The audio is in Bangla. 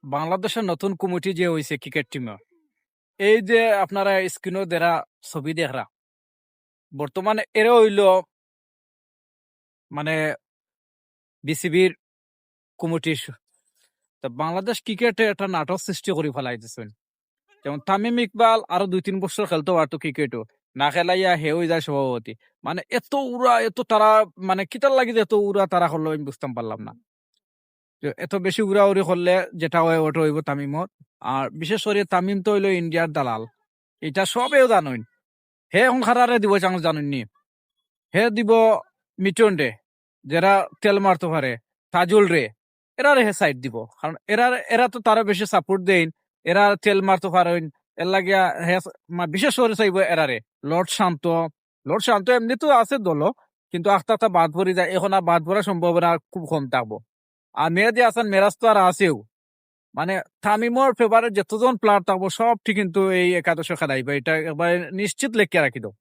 বাংলাদেশের নতুন কমিটি যে হয়েছে ক্রিকেট টিমে, এই যে আপনারা স্ক্রিনও দেরা ছবি দেখরা, বর্তমানে এরা হইল মানে বিসিবির কমিটির তা বাংলাদেশ ক্রিকেটে একটা নাটক সৃষ্টি করে ফেলাই দিচ্ছেন। যেমন তামিম ইকবাল আরো 2-3 বছর খেলতে পারতো ক্রিকেটও, না খেলাইয়া হে হয়ে যায় সভাপতি। মানে এত উড়া, এত তারা, মানে কিতার লাগে যে এত উড়া তারা হলো আমি বুঝতাম পারলাম না। যে এত বেশি উড়াউড়ি করলে যেটা হয় ওটা হইব তামিমর। আর বিশেষ করে তামিম তো হইলো ইন্ডিয়ার দালাল, এটা সবেও জানুন। হে এখন খারারে দিব চান্স জানুননি, হে দিব মিটন রে, যারা তেল মারতে পারে, তাজুল রে, এরা হে সাইড দিব। কারণ এরা তো তারা বেশি সাপোর্ট দেন, এরা তেল মারতে পারেন। এর লাগিয়া হে বিশেষ করে চাইব এরারে। লর্ড শান্ত, লর্ড শান্ত এমনি তো আছে দল, কিন্তু আস্তে আস্তে বাদ পড়ে যায়, এখন আর বাদ পড়ার সম্ভাবনা খুব কম থাকবো। আর মেয়াদি হাসান মেরাজ তো আর আছেও। মানে তামিমর ফেভারিট যতজন প্লেয়ার থাকবো সবটি কিন্তু এই একাদশে খেলাইবে, এটা একবার নিশ্চিত লেখিয়া রাখি দাও।